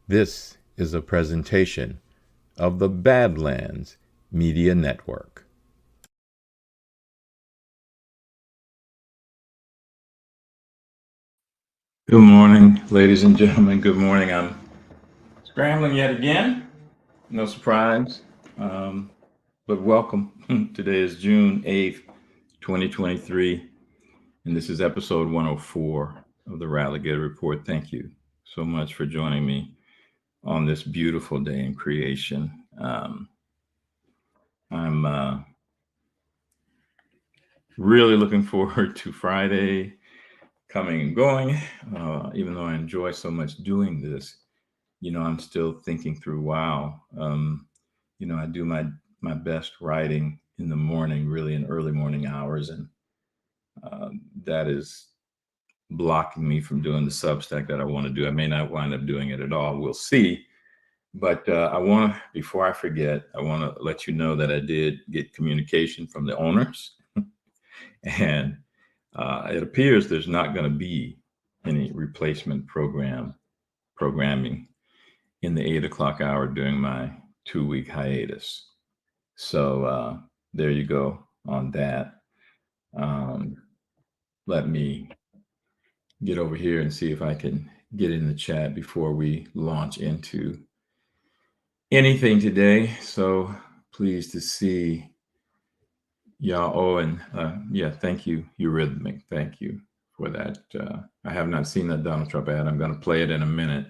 This is a presentation of the Badlands Media Network. Good morning, ladies and gentlemen. Good morning. I'm scrambling yet again. No surprise, but welcome. Today is June 8th, 2023, and this is episode 104 of the Ralligator Report. Thank you so much for joining me on this beautiful day in creation. I'm really looking forward to Friday coming and going. Even though I enjoy so much doing this, I'm still thinking through, wow, I do my best writing in the morning, really in early morning hours, and that is blocking me from doing the Substack that I want to do. I may not wind up doing it at all. We'll see. But before I forget, I want to let you know that I did get communication from the owners, and it appears there's not going to be any replacement programming in the 8 o'clock hour during my 2-week hiatus. So there you go on that. Let me get over here and see if I can get in the chat before we launch into anything today. So pleased to see y'all. Oh, and thank you, Eurythmic. Thank you for that. I have not seen that Donald Trump ad. I'm going to play it in a minute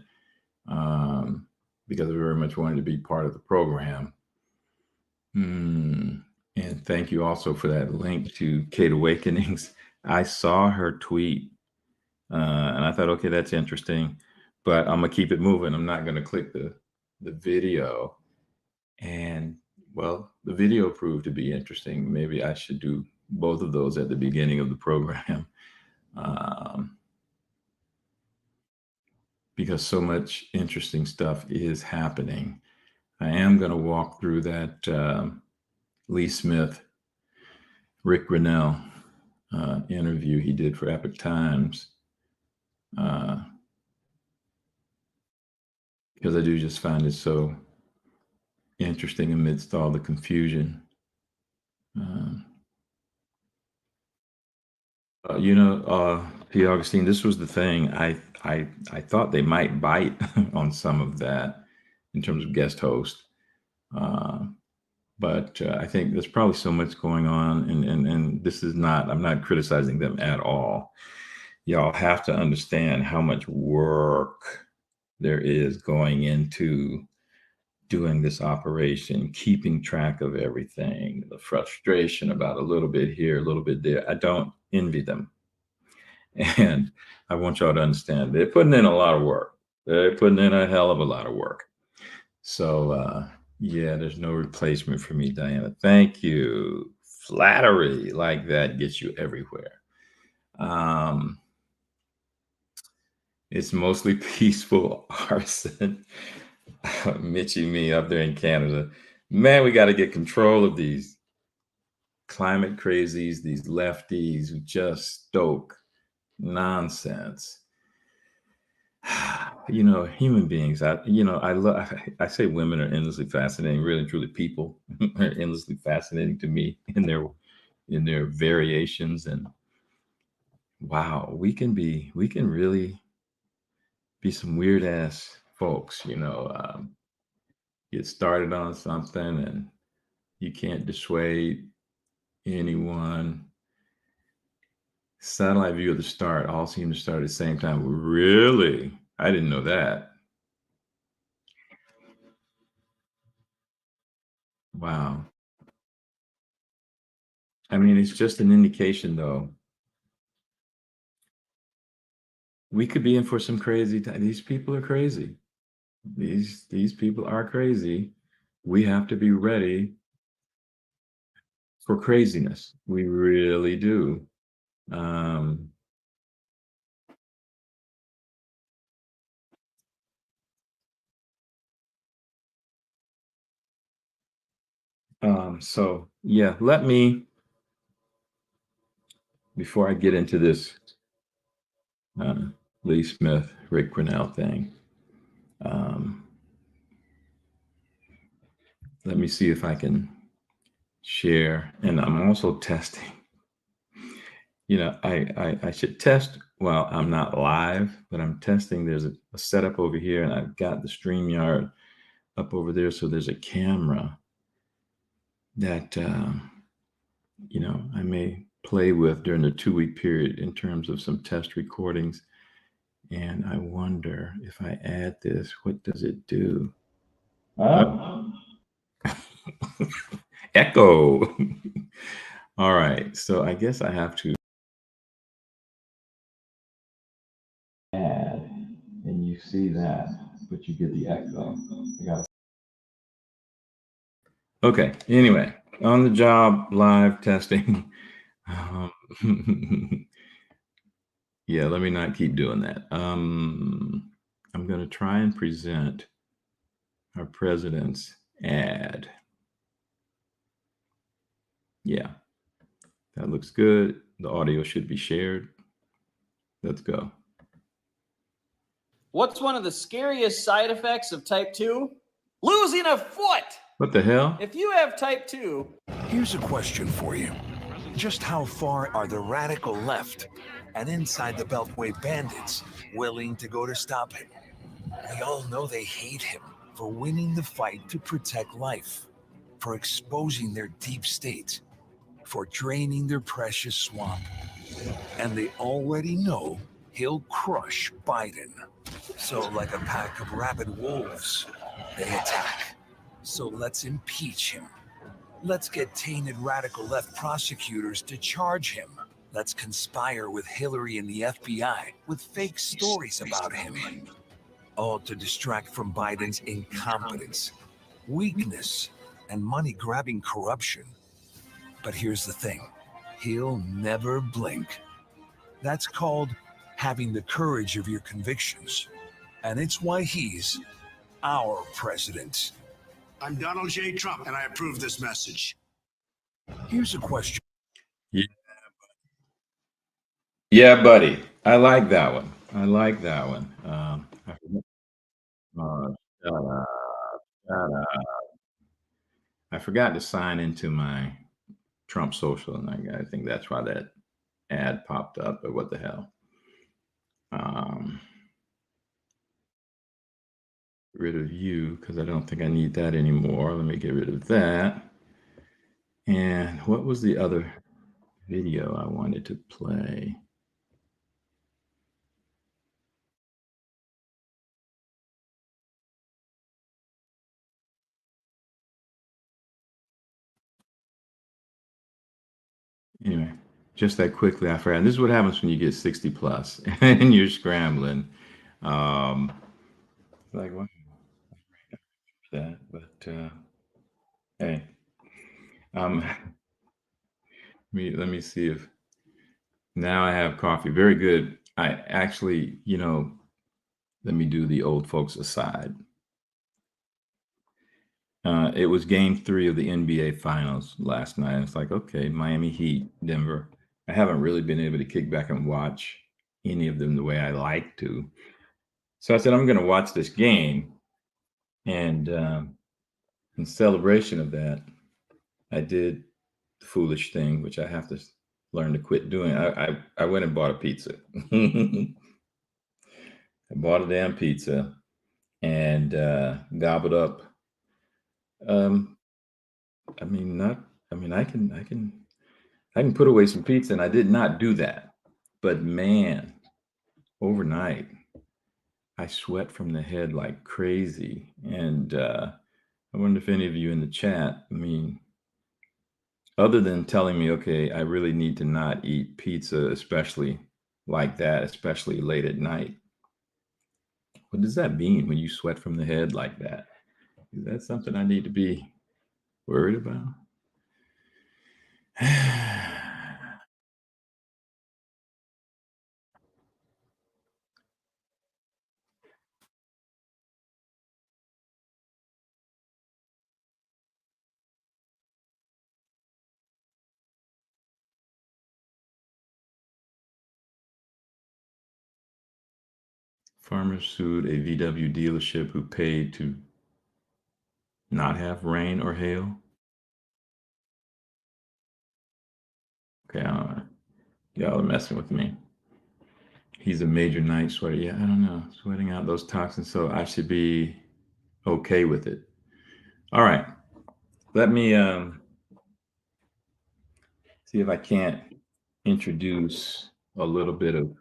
because I very much wanted to be part of the program. And thank you also for that link to Kate Awakenings. I saw her tweet and I thought, okay, that's interesting, but I'm going to keep it moving. I'm not going to click the video. And well, the video proved to be interesting. Maybe I should do both of those at the beginning of the program because so much interesting stuff is happening. I am going to walk through that Lee Smith, Rick Grinnell interview he did for Epoch Times because I do just find it so interesting amidst all the confusion. P. Augustine, this was the thing. I thought they might bite on some of that in terms of guest host. But I think there's probably so much going on, and this is not, I'm not criticizing them at all. Y'all have to understand how much work there is going into doing this operation, keeping track of everything, the frustration about a little bit here, a little bit there. I don't envy them. And I want y'all to understand they're putting in a lot of work. They're putting in a hell of a lot of work. So, there's no replacement for me, Diana. Thank you. Flattery like that gets you everywhere. It's mostly peaceful arson. Mitchie me up there in Canada. Man, we got to get control of these climate crazies, these lefties who just stoke nonsense. Human beings. I say women are endlessly fascinating. Really, truly, people are endlessly fascinating to me in their variations. And wow, we can really be some weird ass folks. Get started on something and you can't dissuade anyone. Satellite view of the start all seem to start at the same time. Really? I didn't know that. Wow. I mean, it's just an indication, though. We could be in for some crazy time. These people are crazy. These people are crazy. We have to be ready for craziness. We really do. Let me, before I get into this Lee Smith, Rick Grinnell thing, Um, let me see if I can share. And I'm also testing. I should test while I'm not live, but I'm testing. There's a setup over here, and I've got the StreamYard up over there. So there's a camera that I may play with during the 2-week period in terms of some test recordings. And I wonder if I add this, what does it do? Echo. All right. So I guess I have to add, and you see that, but you get the echo. Okay. Anyway, on the job, live testing. Yeah, let me not keep doing that. I'm going to try and present our president's ad. Yeah, that looks good. The audio should be shared. Let's go. What's one of the scariest side effects of type 2? Losing a foot! What the hell? If you have type 2... Here's a question for you. Just how far are the radical left and inside the Beltway bandits willing to go to stop him? We all know they hate him for winning the fight to protect life, for exposing their deep state, for draining their precious swamp. And they already know he'll crush Biden. So like a pack of rabid wolves, they attack. So let's impeach him. Let's get tainted radical left prosecutors to charge him. Let's conspire with Hillary and the FBI with fake stories about him. All to distract from Biden's incompetence, weakness, and money-grabbing corruption. But here's the thing. He'll never blink. That's called having the courage of your convictions. And it's why he's our president. I'm Donald J. Trump, and I approve this message. Here's a question. Yeah, buddy. I like that one. Shut up. Shut up. I forgot to sign into my Trump social, and I think that's why that ad popped up, but what the hell? Get rid of you, because I don't think I need that anymore. Let me get rid of that. And what was the other video I wanted to play? Anyway, just that quickly, I forgot. And this is what happens when you get 60 plus and you're scrambling. Like what? That, but hey, let me see if now I have coffee. Very good. I actually, let me do the old folks aside. It was game 3 of the NBA Finals last night. It's like, okay, Miami Heat, Denver. I haven't really been able to kick back and watch any of them the way I like to. So I said, I'm going to watch this game. And in celebration of that, I did the foolish thing, which I have to learn to quit doing. I went and bought a pizza. I bought a damn pizza and gobbled up. I can put away some pizza, and I did not do that. But man, overnight, I sweat from the head like crazy. And I wonder if any of you in the chat, other than telling me, okay, I really need to not eat pizza, especially like that, especially late at night. What does that mean when you sweat from the head like that? Is that something I need to be worried about? Farmers sued a VW dealership who paid to not have rain or hail. Okay, y'all are messing with me. He's a major night sweater. Yeah, I don't know. Sweating out those toxins, so I should be okay with it. All right. Let me see if I can't introduce a little bit of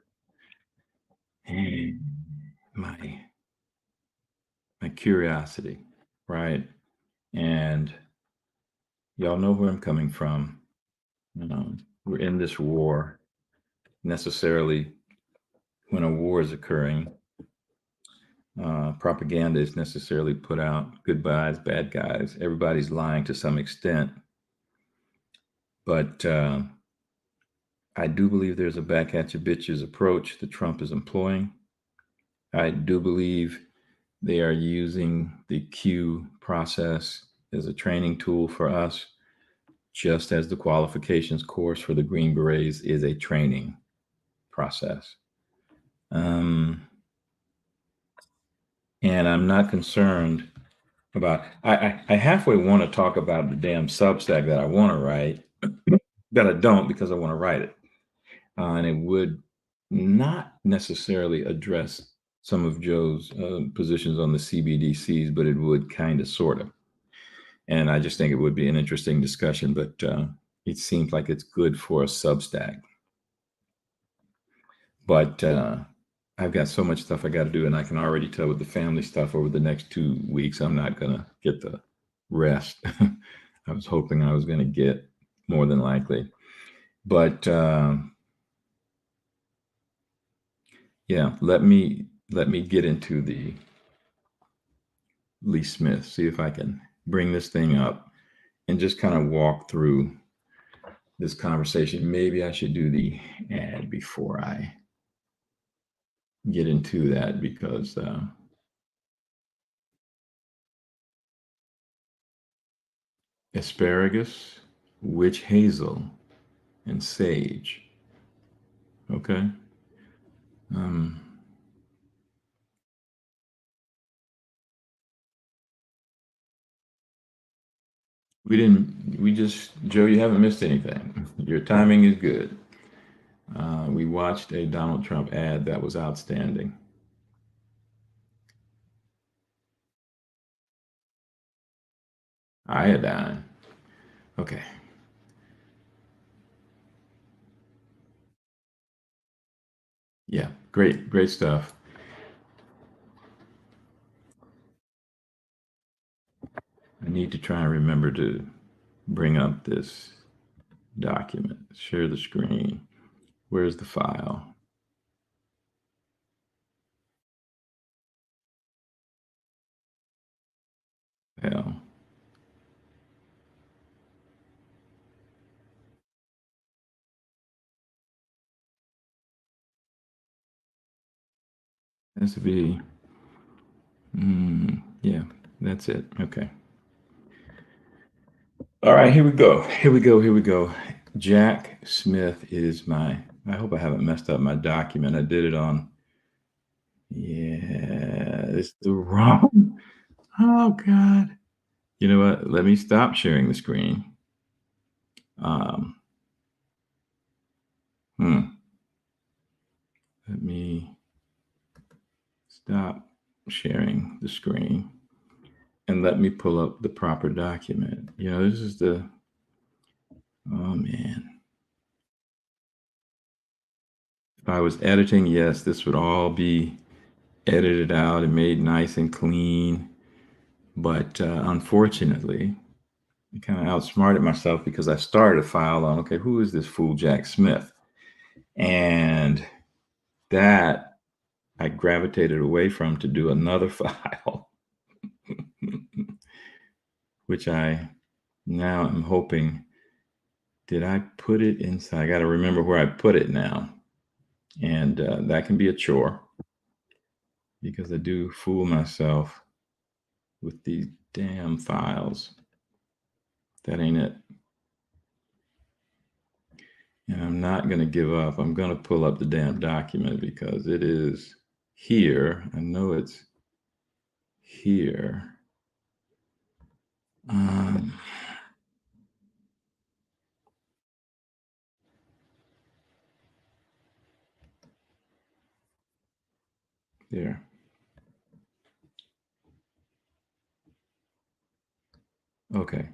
my curiosity, right? And y'all know where I'm coming from. We're in this war. Necessarily, when a war is occurring, propaganda is necessarily put out. Good guys, bad guys. Everybody's lying to some extent. But I do believe there's a back at you bitches approach that Trump is employing. I do believe they are using the Q process as a training tool for us, just as the qualifications course for the Green Berets is a training process. And I'm not concerned about, I halfway want to talk about the damn Substack that I want to write, that I don't because I want to write it. And it would not necessarily address some of Joe's positions on the CBDCs, but it would kind of, sort of. And I just think it would be an interesting discussion, but it seems like it's good for a Substack. But I've got so much stuff I got to do, and I can already tell with the family stuff over the next 2 weeks, I'm not going to get the rest I was hoping I was going to get, more than likely. But yeah, let me get into the Lee Smith, see if I can bring this thing up and just kind of walk through this conversation. Maybe I should do the ad before I get into that, because asparagus, witch hazel, and sage. Okay. Joe, you haven't missed anything. Your timing is good. We watched a Donald Trump ad that was outstanding. Iodine. Okay. Yeah, great stuff. I need to try and remember to bring up this document. Share the screen. Where's the file? Hell. Has to be. Yeah, that's it. Okay. All right, here we go. Jack Smith is my, I hope I haven't messed up my document. I did it on, yeah, it's the wrong, oh God. You know what? Let me stop sharing the screen. Let me stop sharing the screen and let me pull up the proper document. You know, this is the, oh man. If I was editing, yes, this would all be edited out and made nice and clean. But unfortunately, I kind of outsmarted myself, because I started a file on, okay, who is this fool Jack Smith? And that I gravitated away from to do another file, which I now am hoping, did I put it inside? I got to remember where I put it now. And that can be a chore, because I do fool myself with these damn files. That ain't it. And I'm not going to give up. I'm going to pull up the damn document, because it is here. I know it's here. There. Okay.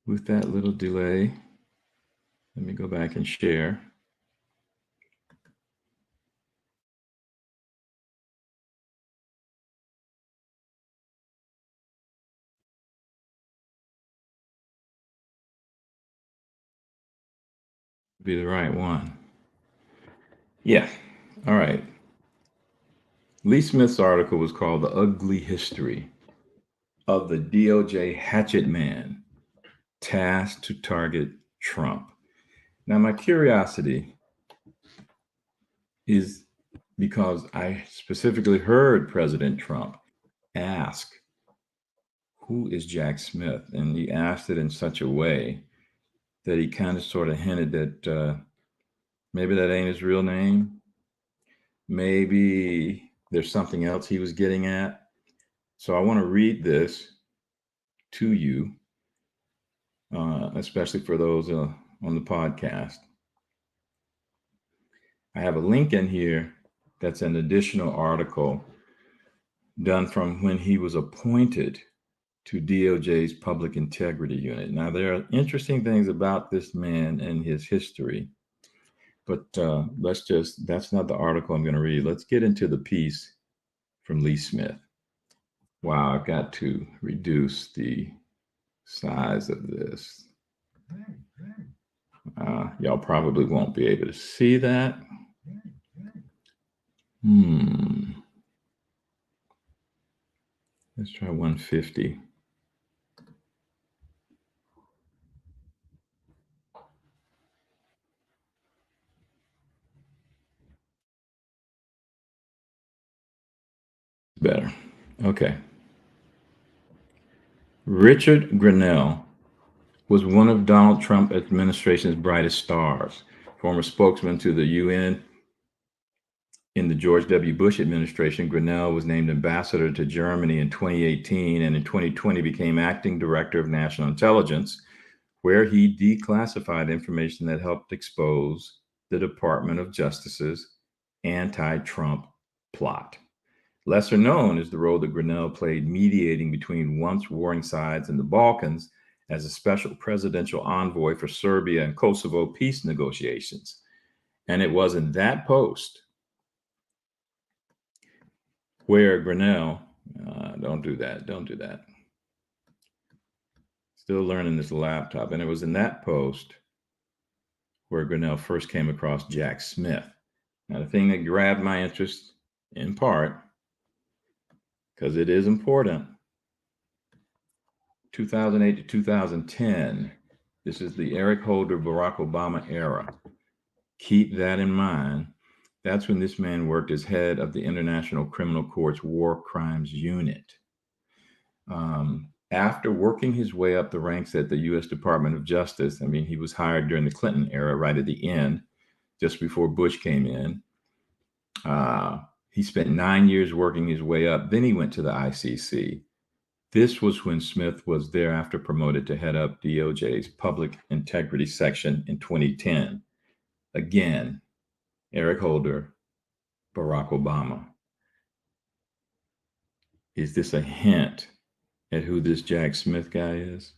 With that little delay, let me go back and share. Be the right one. Yeah. All right. Lee Smith's article was called The Ugly History of the DOJ Hatchet Man Tasked to Target Trump. Now, my curiosity is because I specifically heard President Trump ask, who is Jack Smith? And he asked it in such a way that he kind of sort of hinted that maybe that ain't his real name. Maybe there's something else he was getting at. So I want to read this to you, especially for those on the podcast. I have a link in here that's an additional article done from when he was appointed to DOJ's Public Integrity Unit. Now, there are interesting things about this man and his history, but that's not the article I'm going to read. Let's get into the piece from Lee Smith. Wow, I've got to reduce the size of this. Y'all probably won't be able to see that. Let's try 150. Better. Okay. Richard Grenell was one of Donald Trump administration's brightest stars. Former spokesman to the UN in the George W. Bush administration, Grenell was named ambassador to Germany in 2018 and in 2020 became acting director of national intelligence, where he declassified information that helped expose the Department of Justice's anti-Trump plot. Lesser known is the role that Grenell played mediating between once warring sides in the Balkans as a special presidential envoy for Serbia and Kosovo peace negotiations. And it was in that post where Grenell, don't do that. Still learning this laptop. And it was in that post where Grenell first came across Jack Smith. Now, the thing that grabbed my interest in part, because it is important, 2008 to 2010, this is the Eric Holder, Barack Obama era. Keep that in mind. That's when this man worked as head of the International Criminal Court's War Crimes Unit. After working his way up the ranks at the U.S. Department of Justice, I mean, he was hired during the Clinton era, right at the end, just before Bush came in. He spent 9 years working his way up. Then he went to the ICC. This was when Smith was thereafter promoted to head up DOJ's Public Integrity Section in 2010. Again, Eric Holder, Barack Obama. Is this a hint at who this Jack Smith guy is?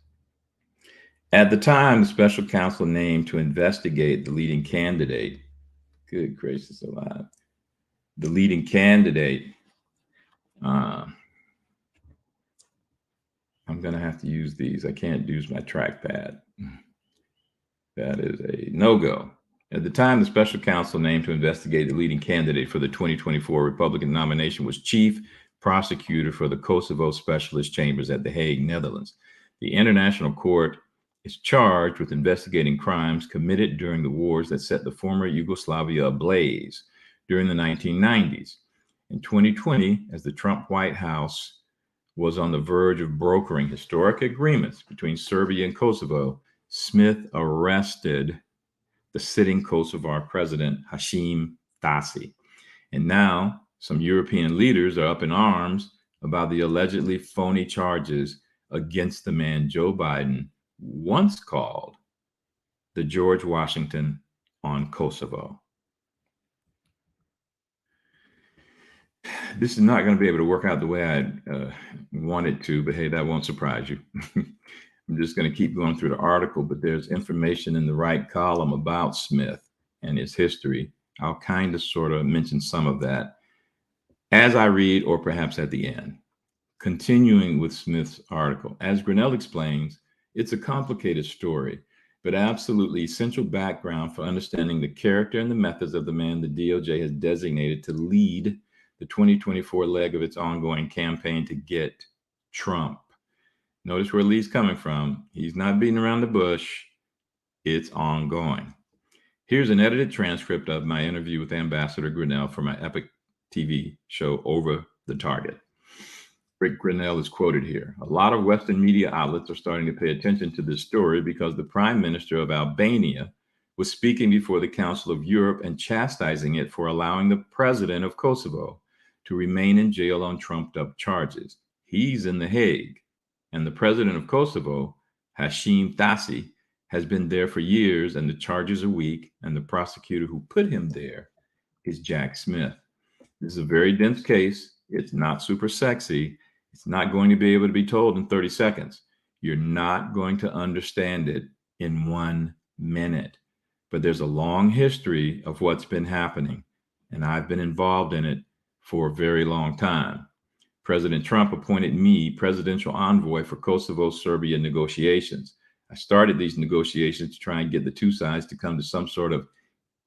At the time, the special counsel named to investigate the leading candidate, good gracious alive, the leading candidate, I'm going to have to use these. I can't use my trackpad. That is a no-go. At the time, the special counsel named to investigate the leading candidate for the 2024 Republican nomination was chief prosecutor for the Kosovo Specialist Chambers at The Hague, Netherlands. The International Court is charged with investigating crimes committed during the wars that set the former Yugoslavia ablaze during the 1990s. In 2020, as the Trump White House was on the verge of brokering historic agreements between Serbia and Kosovo, Smith arrested the sitting Kosovar president, Hashim Thaçi. And now some European leaders are up in arms about the allegedly phony charges against the man Joe Biden once called the George Washington on Kosovo. This is not going to be able to work out the way I wanted to, but hey, that won't surprise you. I'm just going to keep going through the article, but there's information in the right column about Smith and his history. I'll kind of sort of mention some of that as I read, or perhaps at the end. Continuing with Smith's article, as Grinnell explains, it's a complicated story, but absolutely essential background for understanding the character and the methods of the man the DOJ has designated to lead the 2024 leg of its ongoing campaign to get Trump. Notice where Lee's coming from. He's not beating around the bush. It's ongoing. Here's an edited transcript of my interview with Ambassador Grinnell for my Epic TV show Over the Target. Rick Grinnell is quoted here. A lot of Western media outlets are starting to pay attention to this story because the Prime Minister of Albania was speaking before the Council of Europe and chastising it for allowing the president of Kosovo to remain in jail on trumped-up charges. He's in The Hague, and the president of Kosovo, Hashim Thaçi, has been there for years, and the charges are weak, and the prosecutor who put him there is Jack Smith. This is a very dense case. It's not super sexy. It's not going to be able to be told in 30 seconds. You're not going to understand it in 1 minute. But there's a long history of what's been happening, and I've been involved in it for a very long time. President Trump appointed me presidential envoy for Kosovo-Serbia negotiations. I started these negotiations to try and get the two sides to come to some sort of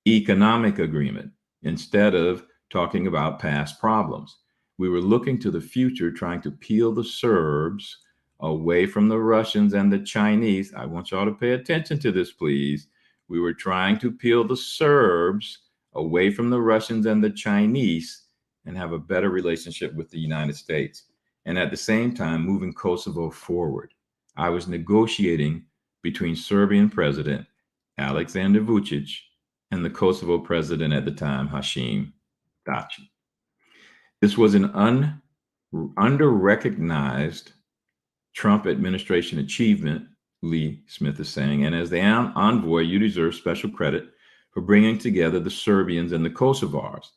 economic agreement instead of talking about past problems. We were looking to the future, trying to peel the Serbs away from the Russians and the Chinese. I want y'all to pay attention to this, please. We were trying to peel the Serbs away from the Russians and the Chinese and have a better relationship with the United States. And at the same time, moving Kosovo forward. I was negotiating between Serbian President Alexander Vučić and the Kosovo president at the time, Hashim Thaçi. This was an under-recognized Trump administration achievement, Lee Smith is saying, and as the envoy, you deserve special credit for bringing together the Serbians and the Kosovars.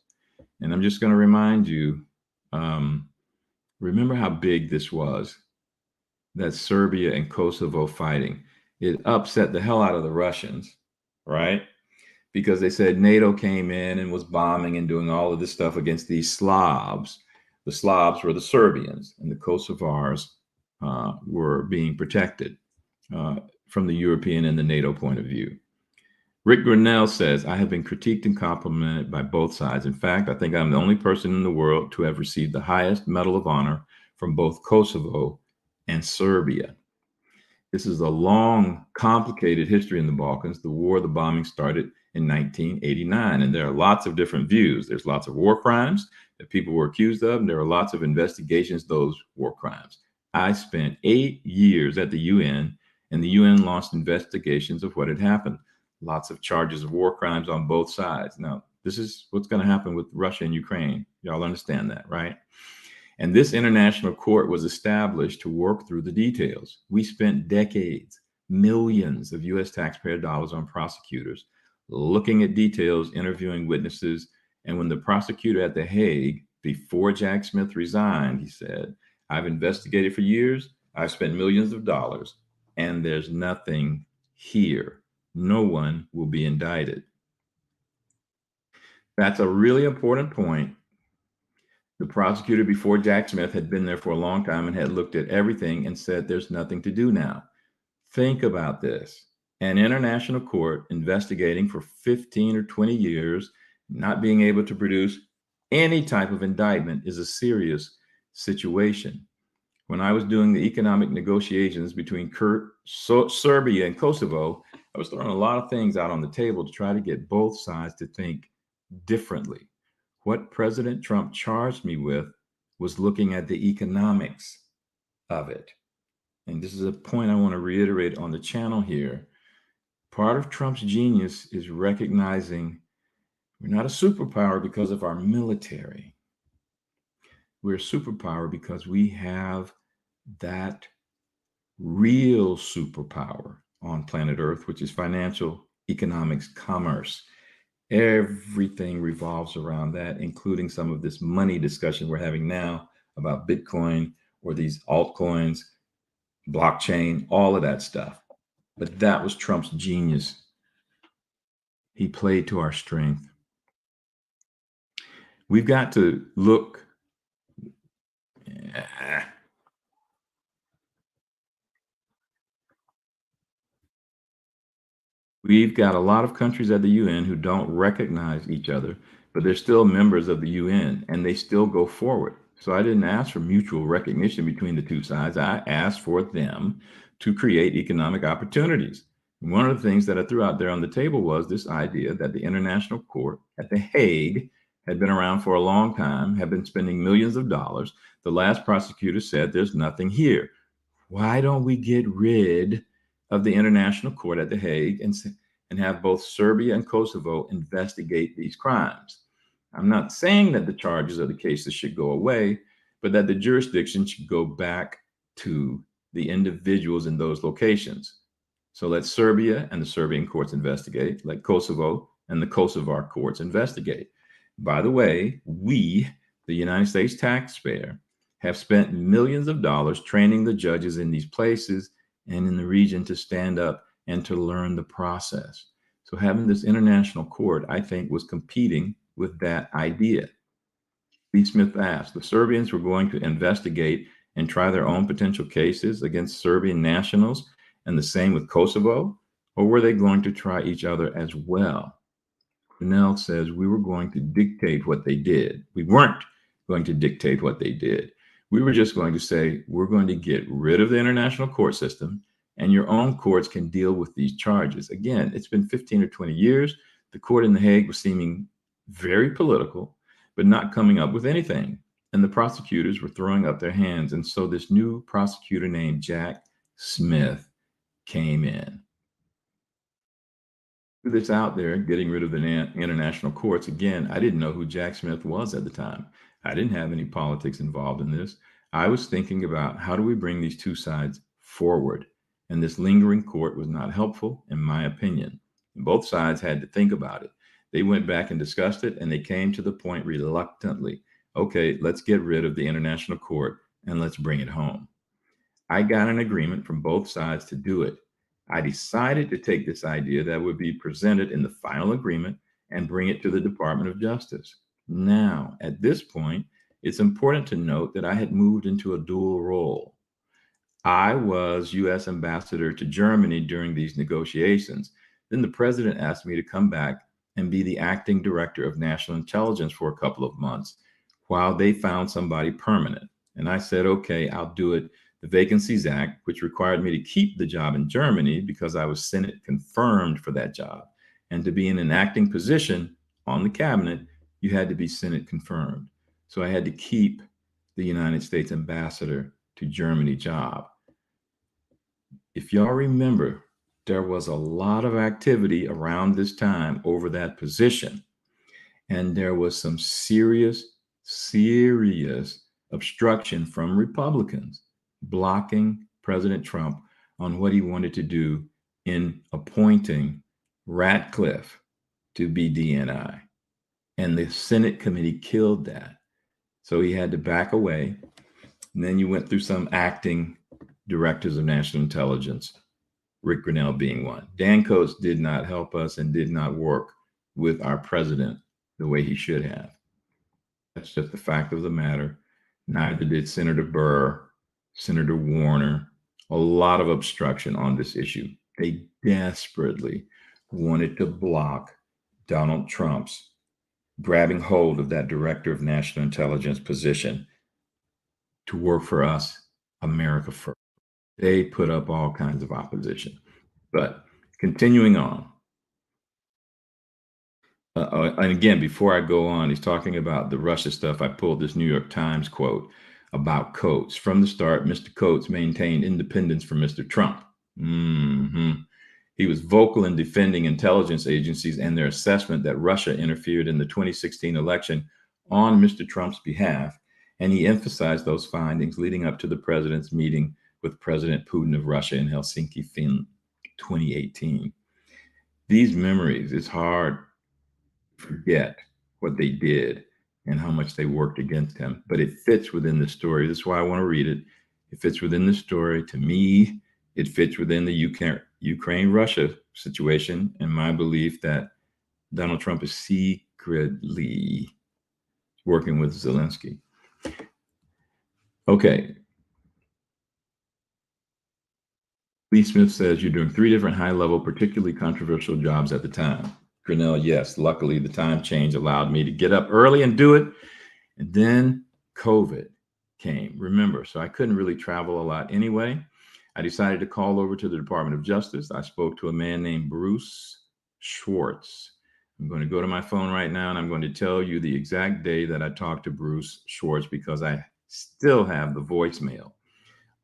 And I'm just going to remind you, remember how big this was, that Serbia and Kosovo fighting. It upset the hell out of the Russians, right? Because they said NATO came in and was bombing and doing all of this stuff against these Slavs. The Slavs were the Serbians, and the Kosovars were being protected from the European and the NATO point of view. Rick Grinnell says, I have been critiqued and complimented by both sides. In fact, I think I'm the only person in the world to have received the highest Medal of Honor from both Kosovo and Serbia. This is a long, complicated history in the Balkans. The war, the bombing started in 1989, and there are lots of different views. There's lots of war crimes that people were accused of, and there are lots of investigations, those war crimes. I spent 8 years at the UN, and the UN launched investigations of what had happened. Lots of charges of war crimes on both sides. Now, this is what's going to happen with Russia and Ukraine. Y'all understand that, right? And this international court was established to work through the details. We spent decades, millions of US taxpayer dollars on prosecutors, looking at details, interviewing witnesses. And when the prosecutor at The Hague, before Jack Smith resigned, he said, I've investigated for years, I've spent millions of dollars, and there's nothing here. No one will be indicted. That's a really important point. The prosecutor before Jack Smith had been there for a long time and had looked at everything and said, there's nothing to do now. Think about this. An international court investigating for 15 or 20 years, not being able to produce any type of indictment is a serious situation. When I was doing the economic negotiations between Serbia and Kosovo, I was throwing a lot of things out on the table to try to get both sides to think differently. What President Trump charged me with was looking at the economics of it. And this is a point I want to reiterate on the channel here. Part of Trump's genius is recognizing we're not a superpower because of our military. We're a superpower because we have that real superpower on planet Earth, which is financial, economics, commerce. Everything revolves around that, including some of this money discussion we're having now about Bitcoin or these altcoins, blockchain, all of that stuff. But that was Trump's genius. He played to our strength. We've got to look. We've got a lot of countries at the UN who don't recognize each other, but they're still members of the UN and they still go forward. So I didn't ask for mutual recognition between the two sides. I asked for them to create economic opportunities. One of the things that I threw out there on the table was this idea that the International Court at The Hague had been around for a long time, had been spending millions of dollars. The last prosecutor said there's nothing here. Why don't we get rid of the International Court at The Hague and have both Serbia and Kosovo investigate these crimes? I'm not saying that the charges of the cases should go away, but that the jurisdiction should go back to the individuals in those locations. So let Serbia and the Serbian courts investigate, let Kosovo and the Kosovar courts investigate. By the way, we, the United States taxpayer, have spent millions of dollars training the judges in these places and in the region to stand up and to learn the process. So having this international court, I think, was competing with that idea. Lee Smith asked, the Serbians were going to investigate and try their own potential cases against Serbian nationals, and the same with Kosovo, or were they going to try each other as well? Cornell says we were going to dictate what they did. We weren't going to dictate what they did. We were just going to say, we're going to get rid of the international court system and your own courts can deal with these charges. Again, it's been 15 or 20 years. The court in The Hague was seeming very political, but not coming up with anything. And the prosecutors were throwing up their hands. And so this new prosecutor named Jack Smith came in. This out there, getting rid of the international courts. Again, I didn't know who Jack Smith was at the time. I didn't have any politics involved in this. I was thinking about how do we bring these two sides forward? And this lingering court was not helpful, in my opinion. And both sides had to think about it. They went back and discussed it, and they came to the point reluctantly, okay, let's get rid of the international court and let's bring it home. I got an agreement from both sides to do it. I decided to take this idea that would be presented in the final agreement and bring it to the Department of Justice. Now, at this point, it's important to note that I had moved into a dual role. I was U.S. ambassador to Germany during these negotiations. Then the president asked me to come back and be the acting director of national intelligence for a couple of months while they found somebody permanent. And I said, okay, I'll do it. The Vacancies Act, which required me to keep the job in Germany because I was Senate confirmed for that job. And to be in an acting position on the cabinet, you had to be Senate confirmed. So I had to keep the United States ambassador to Germany job. If y'all remember, there was a lot of activity around this time over that position. And there was some serious obstruction from Republicans blocking President Trump on what he wanted to do in appointing Ratcliffe to be DNI. And the Senate committee killed that. So he had to back away. And then you went through some acting directors of national intelligence, Rick Grinnell being one. Dan Coats did not help us and did not work with our president the way he should have. That's just the fact of the matter. Neither did Senator Burr, Senator Warner. A lot of obstruction on this issue. They desperately wanted to block Donald Trump's grabbing hold of that director of national intelligence position to work for us, America first. They put up all kinds of opposition. But continuing on. And again, before I go on, he's talking about the Russia stuff. I pulled this New York Times quote about Coates. From the start, Mr. Coates maintained independence from Mr. Trump. He He was vocal in defending intelligence agencies and their assessment that Russia interfered in the 2016 election on Mr. Trump's behalf. And he emphasized those findings leading up to the president's meeting with President Putin of Russia in Helsinki, Finland, 2018. These memories, it's hard to forget what they did and how much they worked against him, but it fits within the story. That's why I want to read it. It fits within the story. To me, it fits within the Ukraine-Russia situation and my belief that Donald Trump is secretly working with Zelensky. Okay. Lee Smith says you're doing 3 different high-level, particularly controversial jobs at the time. Grinnell, yes. Luckily, the time change allowed me to get up early and do it. And then COVID came, remember, so I couldn't really travel a lot anyway. I decided to call over to the Department of Justice. I spoke to a man named Bruce Schwartz. I'm going to go to my phone right now, and I'm going to tell you the exact day that I talked to Bruce Schwartz because I still have the voicemail.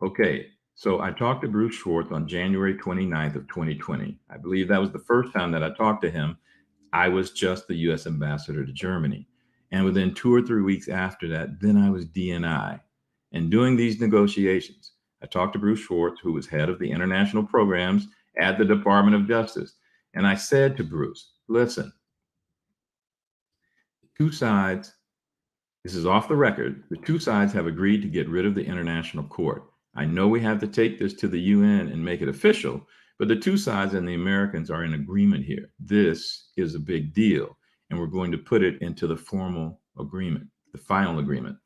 Okay, so I talked to Bruce Schwartz on January 29th of 2020. I believe that was the first time that I talked to him. I was just the U.S. ambassador to Germany. And within 2 or 3 weeks after that, then I was DNI. And doing these negotiations, I talked to Bruce Schwartz, who was head of the international programs at the Department of Justice. And I said to Bruce, listen, 2 sides, this is off the record, the 2 sides have agreed to get rid of the International Court. I know we have to take this to the UN and make it official, but the 2 sides and the Americans are in agreement here. This is a big deal, and we're going to put it into the formal agreement, the final agreement.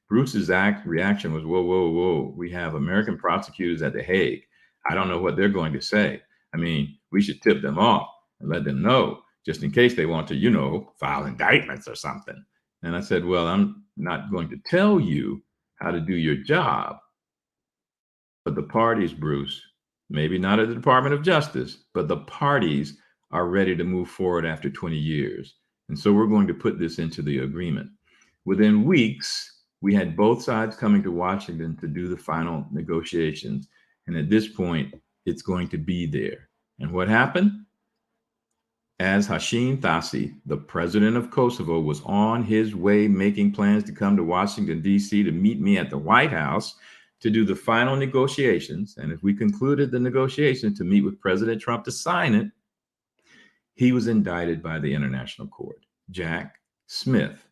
Bruce's reaction was, whoa, whoa, whoa. We have American prosecutors at The Hague. I don't know what they're going to say. I mean, we should tip them off and let them know, just in case they want to, file indictments or something. And I said, well, I'm not going to tell you how to do your job. But the parties, Bruce, maybe not at the Department of Justice, but the parties are ready to move forward after 20 years. And so we're going to put this into the agreement. Within weeks, we had both sides coming to Washington to do the final negotiations. And at this point, it's going to be there. And what happened? As Hashim Thaçi, the president of Kosovo, was on his way making plans to come to Washington, D.C. to meet me at the White House to do the final negotiations, and if we concluded the negotiations to meet with President Trump to sign it, he was indicted by the International Court. Jack Smith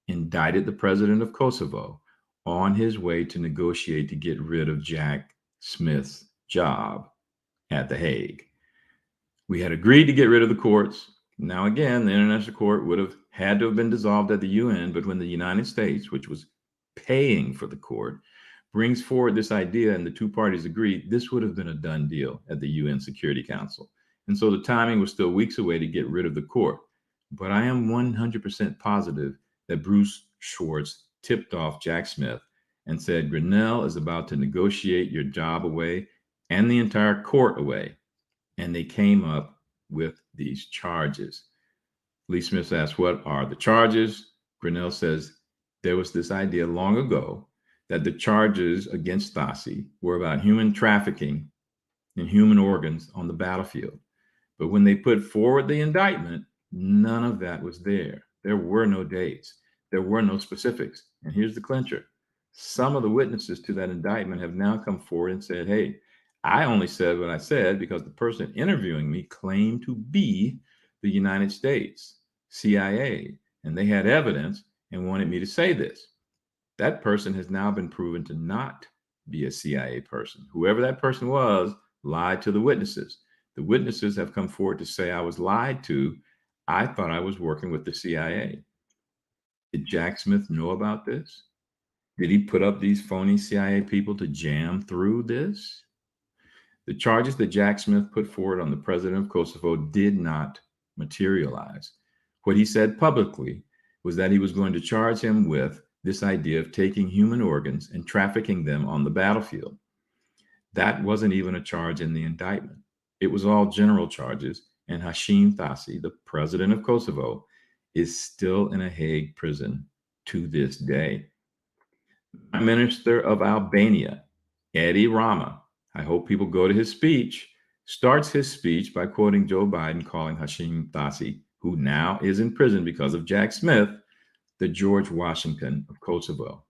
indicted the president of Kosovo on his way to negotiate to get rid of Jack Smith's job at The Hague. We had agreed to get rid of the courts. Now, again, the International Court would have had to have been dissolved at the UN, but when the United States, which was paying for the court, brings forward this idea and the 2 parties agree, this would have been a done deal at the UN Security Council. And so the timing was still weeks away to get rid of the court. But I am 100% positive that Bruce Schwartz tipped off Jack Smith and said, Grinnell is about to negotiate your job away and the entire court away. And they came up with these charges. Lee Smith asked, what are the charges? Grinnell says, there was this idea long ago that the charges against Thaçi were about human trafficking and human organs on the battlefield. But when they put forward the indictment, none of that was there. There were no dates. There were no specifics. And here's the clincher. Some of the witnesses to that indictment have now come forward and said, hey, I only said what I said because the person interviewing me claimed to be the United States CIA, and they had evidence and wanted me to say this. That person has now been proven to not be a CIA person. Whoever that person was lied to the witnesses. The witnesses have come forward to say I was lied to. I thought I was working with the CIA. Did Jack Smith know about this? Did he put up these phony CIA people to jam through this? The charges that Jack Smith put forward on the president of Kosovo did not materialize. What he said publicly was that he was going to charge him with this idea of taking human organs and trafficking them on the battlefield. That wasn't even a charge in the indictment. It was all general charges, and Hashim Thaçi, the president of Kosovo, is still in a Hague prison to this day. Prime Minister of Albania, Edi Rama, I hope people go to his speech, starts his speech by quoting Joe Biden calling Hashim Thaci, who now is in prison because of Jack Smith, the George Washington of Kosovo.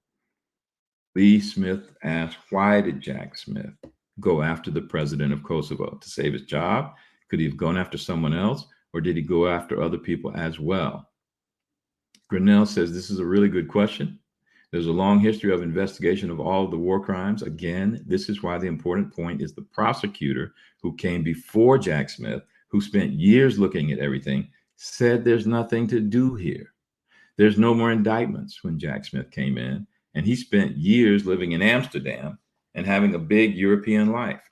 Lee Smith asked, why did Jack Smith go after the president of Kosovo? To save his job? Could he have gone after someone else? Or did he go after other people as well? Grinnell says this is a really good question. There's a long history of investigation of all of the war crimes. Again, this is why the important point is the prosecutor who came before Jack Smith, who spent years looking at everything, said there's nothing to do here. There's no more indictments when Jack Smith came in, and he spent years living in Amsterdam and having a big European life.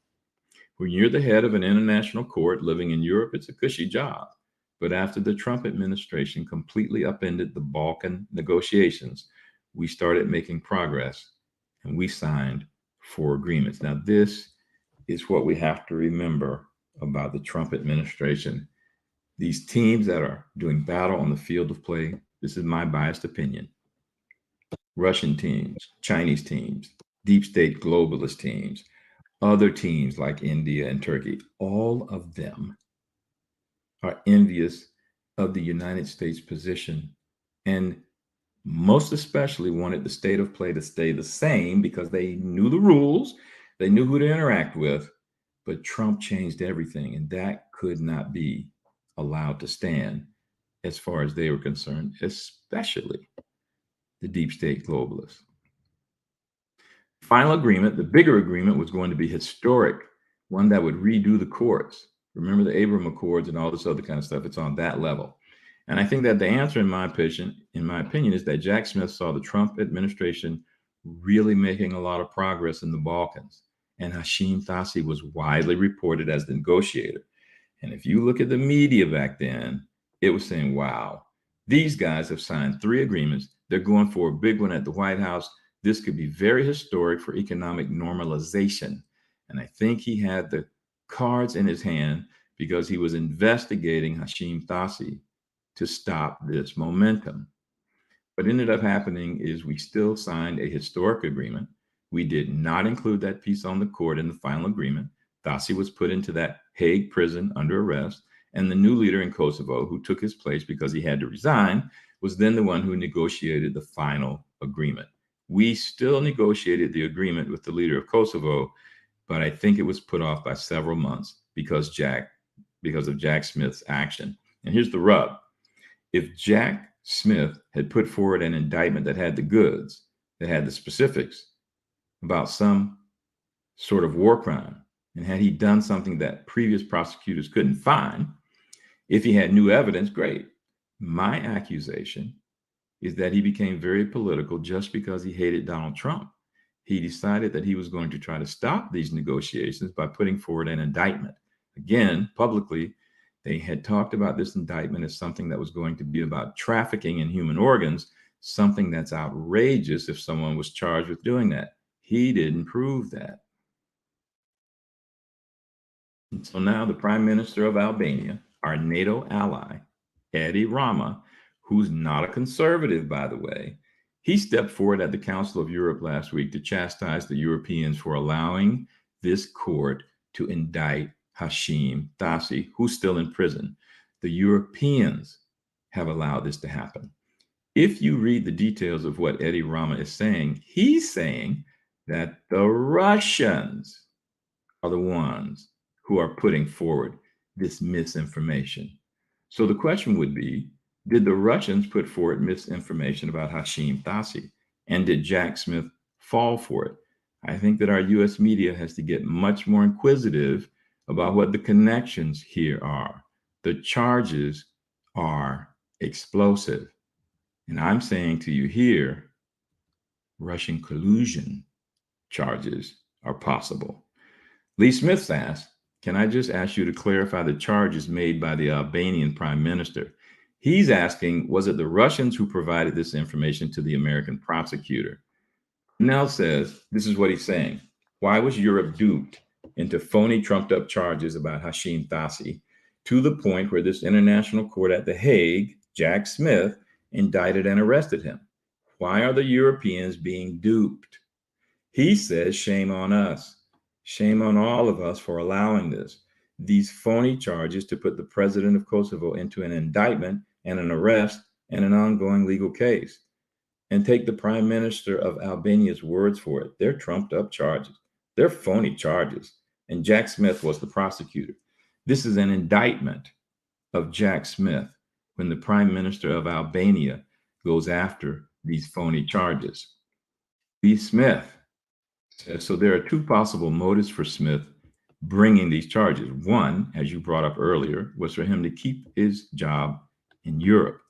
When you're the head of an international court living in Europe, it's a cushy job. But after the Trump administration completely upended the Balkan negotiations, we started making progress and we signed 4 agreements. Now, this is what we have to remember about the Trump administration. These teams that are doing battle on the field of play, this is my biased opinion. Russian teams, Chinese teams, deep state globalist teams, other teams like India and Turkey, all of them are envious of the United States position, and most especially wanted the state of play to stay the same because they knew the rules, they knew who to interact with, but Trump changed everything, and that could not be allowed to stand as far as they were concerned, especially the deep state globalists. Final agreement, the bigger agreement, was going to be historic, one that would redo the courts. Remember the Abraham Accords and all this other kind of stuff. It's on that level. And I think that the answer, in my opinion, is that Jack Smith saw the Trump administration really making a lot of progress in the Balkans. And Hashim Thaci was widely reported as the negotiator. And if you look at the media back then, it was saying, wow, these guys have signed 3 agreements. They're going for a big one at the White House. This could be very historic for economic normalization. And I think he had the cards in his hand because he was investigating Hashim Thaci to stop this momentum. What ended up happening is we still signed a historic agreement. We did not include that piece on the court in the final agreement. Thaci was put into that Hague prison under arrest, and the new leader in Kosovo, who took his place because he had to resign, was then the one who negotiated the final agreement. We still negotiated the agreement with the leader of Kosovo, but I think it was put off by several months because of Jack Smith's action. And here's the rub. If Jack Smith had put forward an indictment that had the goods, that had the specifics about some sort of war crime, and had he done something that previous prosecutors couldn't find, if he had new evidence, great. My accusation is that he became very political just because he hated Donald Trump. He decided that he was going to try to stop these negotiations by putting forward an indictment. Again, publicly, they had talked about this indictment as something that was going to be about trafficking in human organs, something that's outrageous if someone was charged with doing that. He didn't prove that. And so now the Prime Minister of Albania, our NATO ally, Edi Rama, who's not a conservative, by the way, he stepped forward at the Council of Europe last week to chastise the Europeans for allowing this court to indict Hashim Thaci, who's still in prison. The Europeans have allowed this to happen. If you read the details of what Edi Rama is saying, he's saying that the Russians are the ones who are putting forward this misinformation. So the question would be, did the Russians put forward misinformation about Hashim Thaci? And did Jack Smith fall for it? I think that our US media has to get much more inquisitive about what the connections here are. The charges are explosive. And I'm saying to you here, Russian collusion charges are possible. Lee Smith asked, can I just ask you to clarify the charges made by the Albanian Prime Minister? He's asking, was it the Russians who provided this information to the American prosecutor? Nell says, this is what he's saying. Why was Europe duped into phony, trumped-up charges about Hashim Thaci to the point where this international court at The Hague, Jack Smith, indicted and arrested him? Why are the Europeans being duped? He says, shame on us. Shame on all of us for allowing this. these phony charges to put the president of Kosovo into an indictment and an arrest and an ongoing legal case. And take the prime minister of Albania's words for it. They're trumped up charges. They're phony charges. And Jack Smith was the prosecutor. This is an indictment of Jack Smith when the prime minister of Albania goes after these phony charges. Lee Smith says, so there are two possible motives for Smith bringing these charges. One, as you brought up earlier, was for him to keep his job in Europe.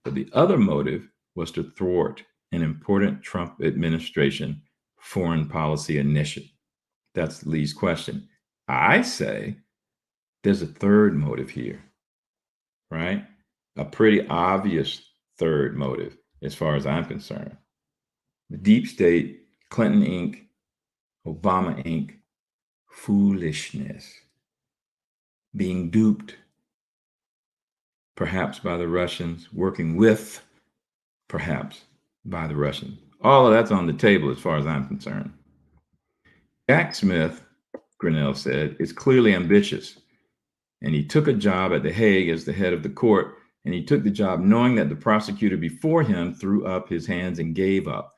But the other motive was to thwart an important Trump administration foreign policy initiative. That's Lee's question. I say there's a third motive here, right? A pretty obvious third motive as far as I'm concerned. The deep state, Clinton Inc., Obama Inc., foolishness, being duped, perhaps by the Russians, working with, perhaps by the Russians. All of that's on the table as far as I'm concerned. Jack Smith, Grinnell said, is clearly ambitious. And he took a job at The Hague as the head of the court. And he took the job knowing that the prosecutor before him threw up his hands and gave up.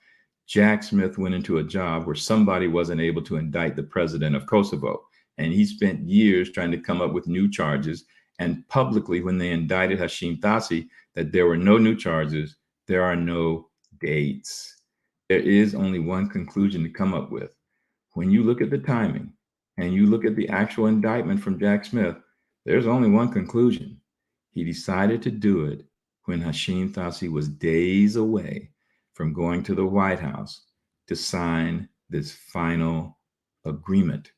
Jack Smith went into a job where somebody wasn't able to indict the president of Kosovo. And he spent years trying to come up with new charges. And publicly, when they indicted Hashim Thaci, that there were no new charges, there are no dates. There is only one conclusion to come up with. When you look at the timing and you look at the actual indictment from Jack Smith, there's only one conclusion. He decided to do it when Hashim Thaci was days away from going to the White House to sign this final agreement.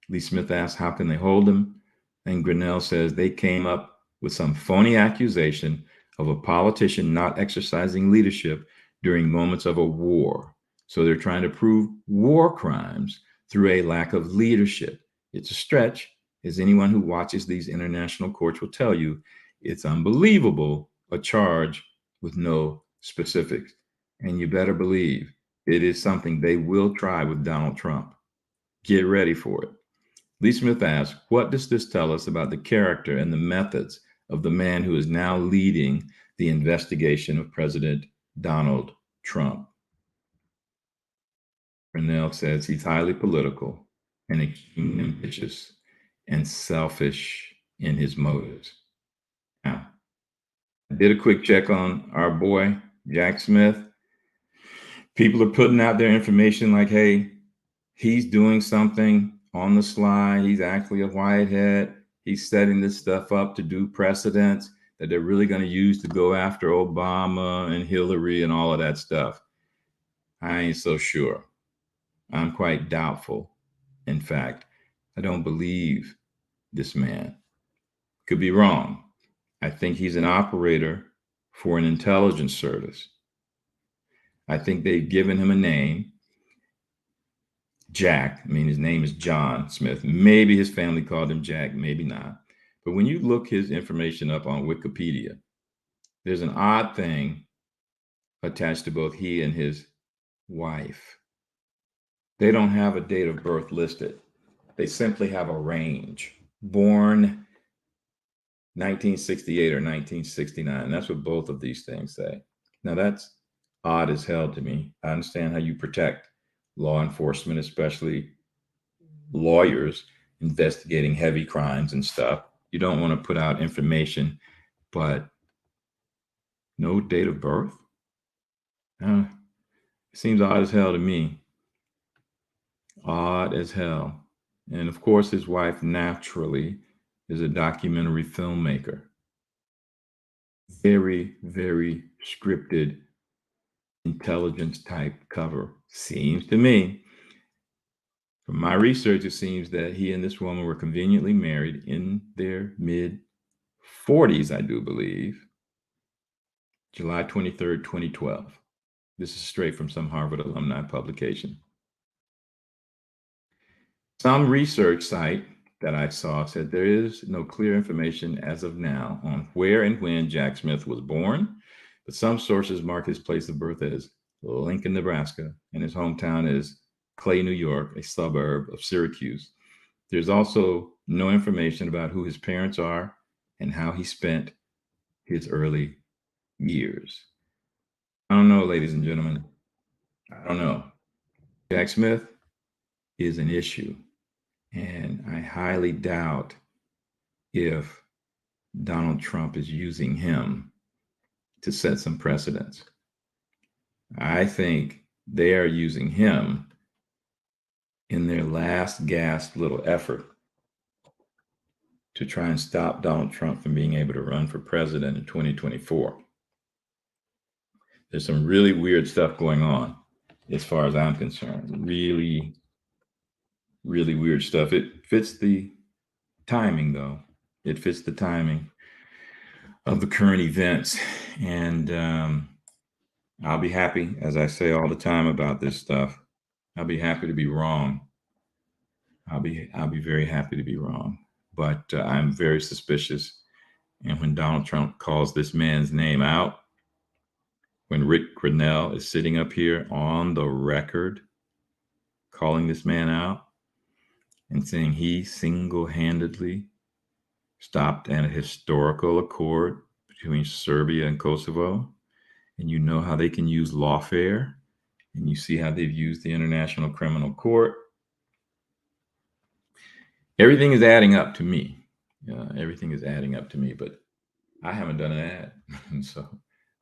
Lee Smith asked, how can they hold him? And Grinnell says they came up with some phony accusation of a politician not exercising leadership during moments of a war. So they're trying to prove war crimes through a lack of leadership. It's a stretch, as anyone who watches these international courts will tell you. It's unbelievable, a charge with no specifics. And you better believe it is something they will try with Donald Trump. Get ready for it. Lee Smith asked, what does this tell us about the character and the methods of the man who is now leading the investigation of President Donald Trump? Grinnell says he's highly political and extremely ambitious and selfish in his motives. Now, I did a quick check on our boy, Jack Smith. People are putting out their information like, hey, he's doing something on the sly. He's actually a whitehead. He's setting this stuff up to do precedents that they're really going to use to go after Obama and Hillary and all of that stuff. I ain't so sure. I'm quite doubtful. In fact, I don't believe this man. Could be wrong. I think he's an operator for an intelligence service. I think they've given him a name, Jack. I mean, his name is John Smith. Maybe his family called him Jack, maybe not. But when you look his information up on Wikipedia, there's an odd thing attached to both he and his wife. They don't have a date of birth listed. They simply have a range. Born 1968 or 1969. That's what both of these things say. Now that's odd as hell to me. I understand how you protect law enforcement, especially lawyers investigating heavy crimes and stuff. You don't want to put out information, but no date of birth? It seems odd as hell to me. Odd as hell. And of course, his wife naturally is a documentary filmmaker. Very, very scripted intelligence type cover. Seems to me, from my research, it seems that he and this woman were conveniently married in their mid 40s, I do believe. July 23rd, 2012. This is straight from some Harvard alumni publication. Some research site that I saw said there is no clear information as of now on where and when Jack Smith was born, but some sources mark his place of birth as Lincoln, Nebraska, and his hometown is Clay, New York, a suburb of Syracuse. There's also no information about who his parents are and how he spent his early years. I don't know, ladies and gentlemen. I don't know. Jack Smith is an issue, and I highly doubt if Donald Trump is using him to set some precedents. I think they are using him in their last gasp little effort to try and stop Donald Trump from being able to run for president in 2024. There's some really weird stuff going on as far as I'm concerned. Really, really weird stuff. It fits the timing, though. It fits the timing of the current events. And I'll be happy, as I say all the time about this stuff, I'll be happy to be wrong. I'll be very happy to be wrong. But I'm very suspicious. And when Donald Trump calls this man's name out, when Rick Grenell is sitting up here on the record calling this man out and saying he single-handedly stopped at a historical accord between Serbia and Kosovo, and you know how they can use lawfare, and you see how they've used the International Criminal Court. Everything is adding up to me. Everything is adding up to me, but I haven't done an ad. So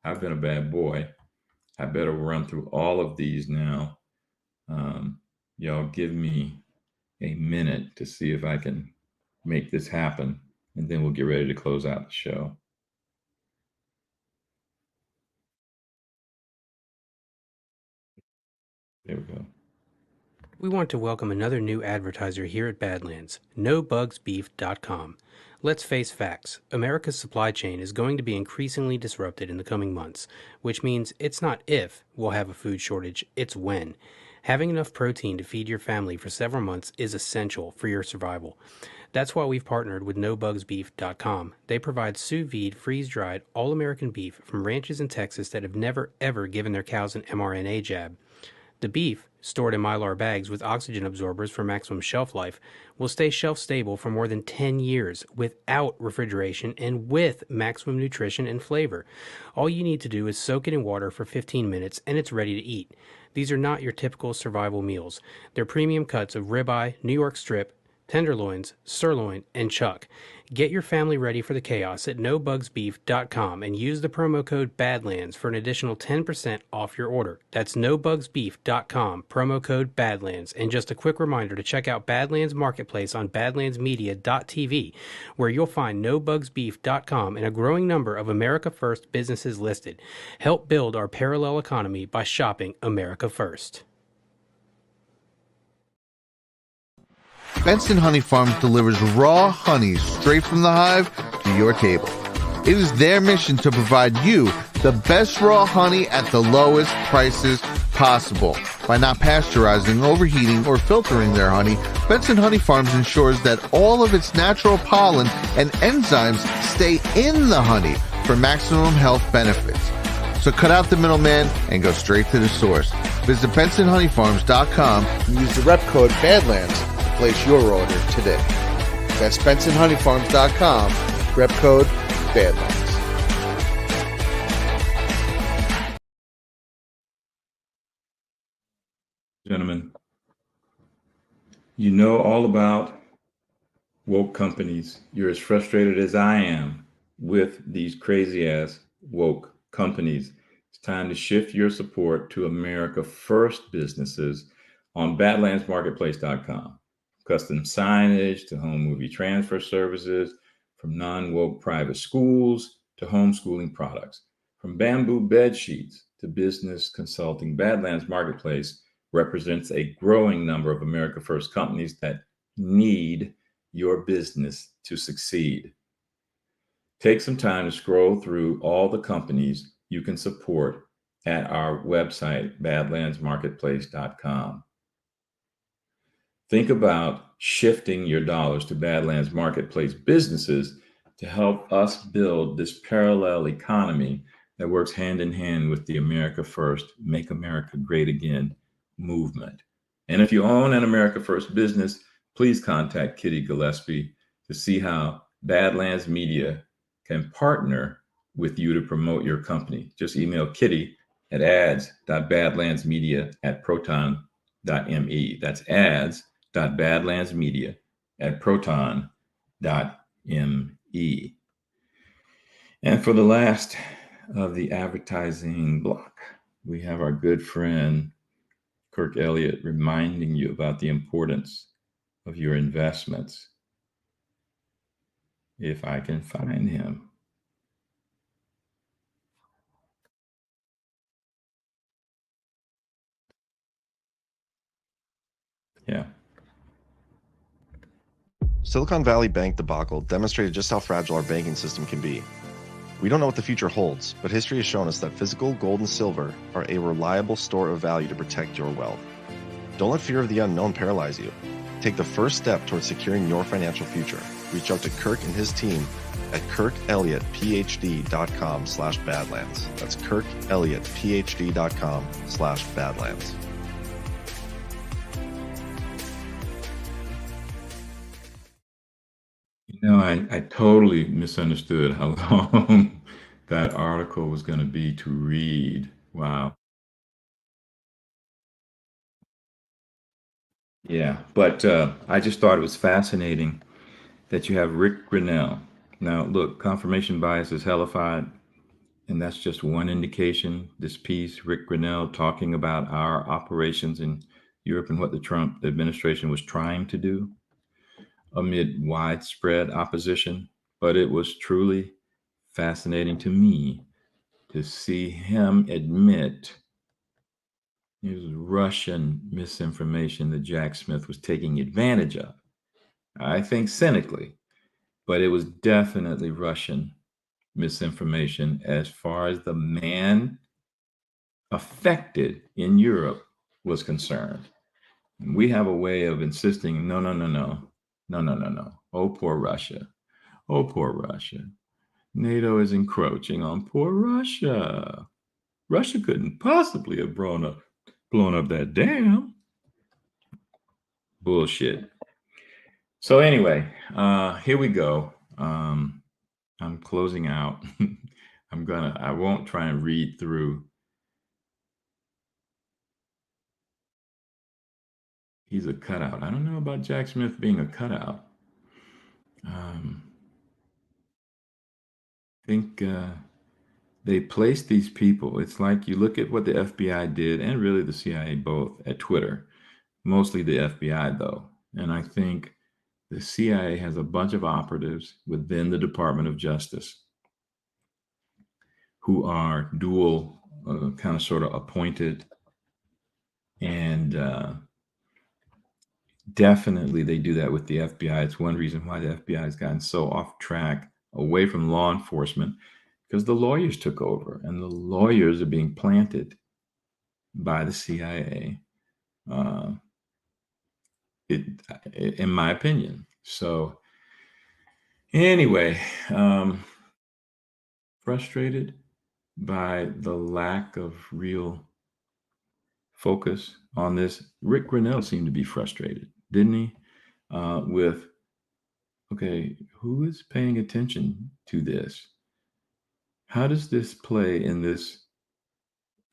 I've been a bad boy. I better run through all of these now. Y'all give me a minute to see if I can make this happen, and then we'll get ready to close out the show. There we go. We want to welcome another new advertiser here at Badlands, NoBugsBeef.com. Let's face facts. America's supply chain is going to be increasingly disrupted in the coming months, which means it's not if we'll have a food shortage, it's when. Having enough protein to feed your family for several months is essential for your survival. That's why we've partnered with NoBugsBeef.com. They provide sous vide, freeze-dried, all-American beef from ranches in Texas that have never, ever given their cows an mRNA jab. The beef, stored in Mylar bags with oxygen absorbers for maximum shelf life, will stay shelf stable for more than 10 years without refrigeration and with maximum nutrition and flavor. All you need to do is soak it in water for 15 minutes and it's ready to eat. These are not your typical survival meals. They're premium cuts of ribeye, New York strip, tenderloins, sirloin, and chuck. Get your family ready for the chaos at NoBugsBeef.com and use the promo code BADLANDS for an additional 10% off your order. That's NoBugsBeef.com, promo code BADLANDS. And just a quick reminder to check out Badlands Marketplace on BadlandsMedia.tv, where you'll find NoBugsBeef.com and a growing number of America First businesses listed. Help build our parallel economy by shopping America First. Benson Honey Farms delivers raw honey straight from the hive to your table. It is their mission to provide you the best raw honey at the lowest prices possible. By not pasteurizing, overheating, or filtering their honey, Benson Honey Farms ensures that all of its natural pollen and enzymes stay in the honey for maximum health benefits. So cut out the middleman and go straight to the source. Visit BensonHoneyFarms.com and use the rep code BADLANDS to place your order today. That's BensonHoneyFarms.com, rep code BADLANDS. Gentlemen, you know all about woke companies. You're as frustrated as I am with these crazy ass woke companies. It's time to shift your support to America First businesses on BadlandsMarketplace.com. Custom signage to home movie transfer services, from non-woke private schools to homeschooling products, from bamboo bed sheets to business consulting. Badlands Marketplace represents a growing number of America First companies that need your business to succeed. Take some time to scroll through all the companies you can support at our website, BadlandsMarketplace.com. Think about shifting your dollars to Badlands Marketplace businesses to help us build this parallel economy that works hand in hand with the America First, Make America Great Again movement. And if you own an America First business, please contact Kitty Gillespie to see how Badlands Media can partner with you to promote your company. Just email Kitty at ads.badlandsmedia@proton.me. That's ads.badlandsmedia@proton.me. And for the last of the advertising block, we have our good friend Kirk Elliott reminding you about the importance of your investments. If I can find him. Yeah. Silicon Valley Bank debacle demonstrated just how fragile our banking system can be. We don't know what the future holds, but history has shown us that physical gold and silver are a reliable store of value to protect your wealth. Don't let fear of the unknown paralyze you. Take the first step towards securing your financial future. Reach out to Kirk and his team at kirkelliottphd.com/badlands. That's kirkelliottphd.com/badlands. I totally misunderstood how long that article was going to be to read. Wow. Yeah, but I just thought it was fascinating that you have Rick Grinnell. Now, look, confirmation bias is hellified, and that's just one indication. This piece, Rick Grinnell talking about our operations in Europe and what the Trump administration was trying to do amid widespread opposition. But it was truly fascinating to me to see him admit it was Russian misinformation that Jack Smith was taking advantage of. I think cynically, but it was definitely Russian misinformation as far as the man affected in Europe was concerned. We have a way of insisting, no. Oh, poor Russia. Oh, poor Russia. NATO is encroaching on poor Russia. Russia couldn't possibly have blown up that dam. Bullshit. So anyway, here we go. I'm closing out. I won't try and read through. He's a cutout. I don't know about Jack Smith being a cutout. I think they place these people. It's like you look at what the FBI did, and really the CIA both, at Twitter. Mostly the FBI, though. And I think the CIA has a bunch of operatives within the Department of Justice who are dual, kind of sort of appointed. And definitely they do that with the FBI. It's one reason why the FBI has gotten so off track, away from law enforcement, because the lawyers took over, and the lawyers are being planted by the CIA, in my opinion. So anyway, frustrated by the lack of real focus on this. Rick Grinnell seemed to be frustrated, didn't he? With, okay, who is paying attention to this? How does this play in this,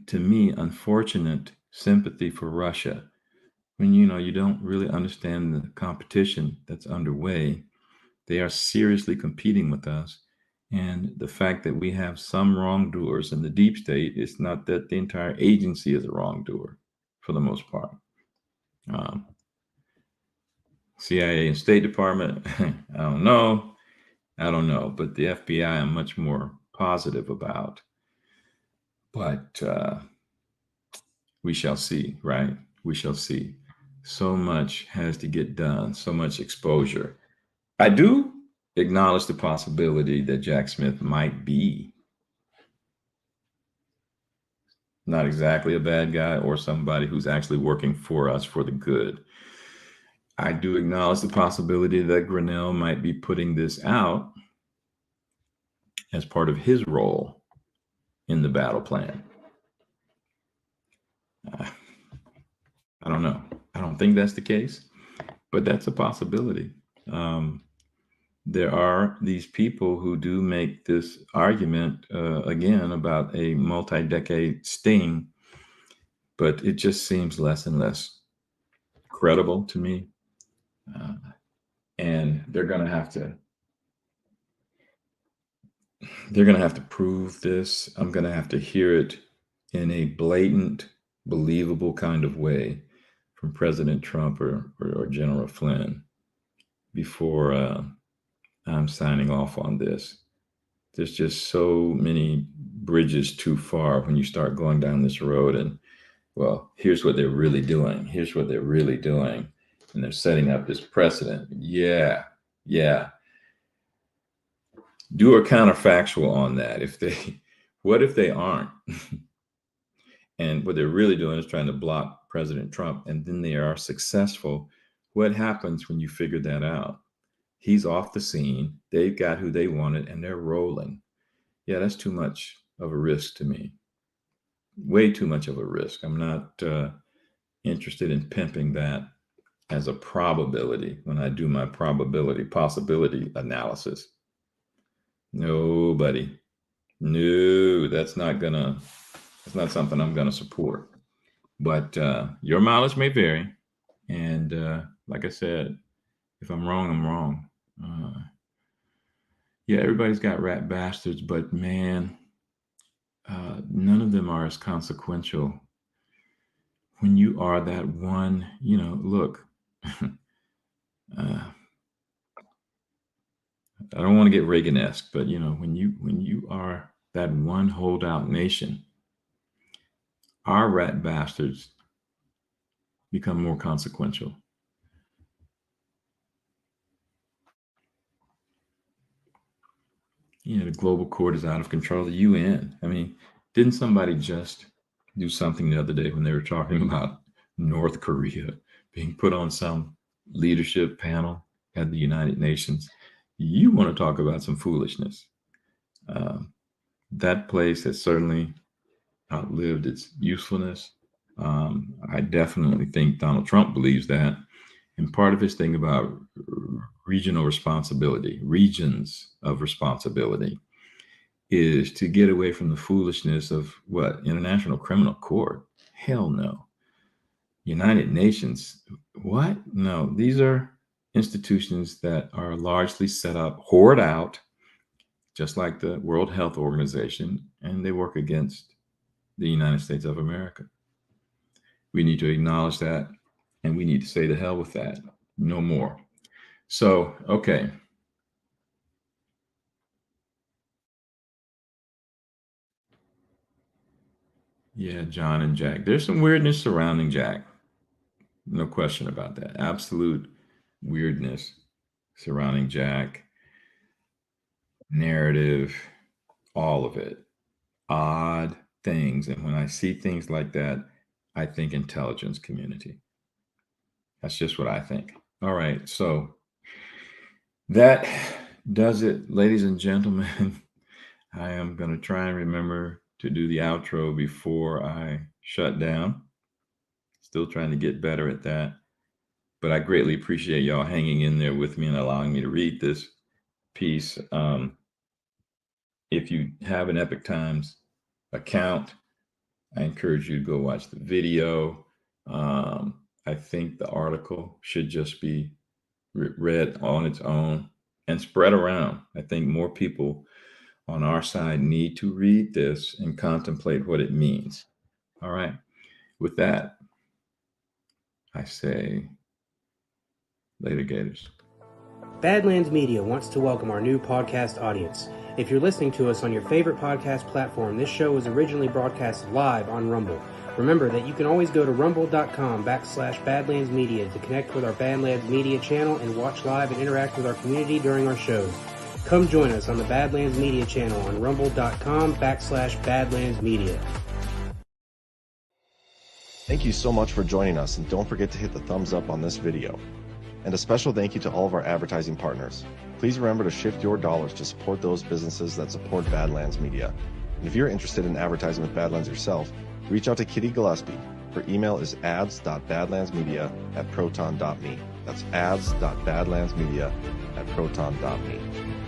to me, unfortunate sympathy for Russia? When you don't really understand the competition that's underway. They are seriously competing with us. And the fact that we have some wrongdoers in the deep state, it's not that the entire agency is a wrongdoer for the most part. CIA and State Department, I don't know. But the FBI, I'm much more positive about. But we shall see, right? We shall see. So much has to get done, so much exposure. I do acknowledge the possibility that Jack Smith might be not exactly a bad guy or somebody who's actually working for us for the good. I do acknowledge the possibility that Grinnell might be putting this out as part of his role in the battle plan. I don't know. I don't think that's the case, but that's a possibility. there are these people who do make this argument again about a multi-decade sting, but it just seems less and less credible to me. And they're going to have to prove this. I'm going to have to hear it in a blatant, believable kind of way from President Trump or General Flynn before I'm signing off on this. There's just so many bridges too far when you start going down this road and, well, here's what they're really doing. Here's what they're really doing. And they're setting up this precedent. Yeah. Do a counterfactual on that. What if they aren't? And what they're really doing is trying to block President Trump, and then they are successful. What happens when you figure that out? He's off the scene. They've got who they wanted, and they're rolling. Yeah, that's too much of a risk to me. Way too much of a risk. I'm not interested in pimping that as a probability when I do my possibility analysis. Nobody. No, that's not something I'm gonna support. But your mileage may vary. And like I said, if I'm wrong, I'm wrong. Yeah, everybody's got rat bastards, but man, none of them are as consequential. When you are that one, look, I don't want to get Reagan-esque, but when you are that one holdout nation, our rat bastards become more consequential. The global court is out of control. The UN. I mean, didn't somebody just do something the other day when they were talking about North Korea being put on some leadership panel at the United Nations? You want to talk about some foolishness. That place has certainly outlived its usefulness. I definitely think Donald Trump believes that. And part of his thing about regional responsibility, regions of responsibility, is to get away from the foolishness of what? International Criminal Court? Hell no. United Nations? What? No, these are institutions that are largely set up, hoard out, just like the World Health Organization, and they work against the United States of America. We need to acknowledge that, and we need to say to hell with that. No more. So, okay. Yeah, John and Jack. There's some weirdness surrounding Jack. No question about that. Absolute weirdness surrounding Jack. Narrative, all of it. Odd things. And when I see things like that, I think intelligence community. That's just what I think. All right. So that does it, ladies and gentlemen. I am going to try and remember to do the outro before I shut down. Still trying to get better at that. But I greatly appreciate y'all hanging in there with me and allowing me to read this piece. If you have an Epoch Times account, I encourage you to go watch the video. I think the article should just be read on its own and spread around. I think more people on our side need to read this and contemplate what it means. All right. With that, I say later, Gators. Badlands Media wants to welcome our new podcast audience. If you're listening to us on your favorite podcast platform, this show was originally broadcast live on Rumble. Remember that you can always go to rumble.com/Badlands Media to connect with our Badlands Media channel and watch live and interact with our community during our shows. Come join us on the Badlands Media channel on rumble.com/Badlands Media. Thank you so much for joining us, and don't forget to hit the thumbs up on this video. And a special thank you to all of our advertising partners. Please remember to shift your dollars to support those businesses that support Badlands Media. And if you're interested in advertising with Badlands yourself, reach out to Kitty Gillespie. Her email is ads.badlandsmedia@proton.me. That's ads.badlandsmedia@proton.me.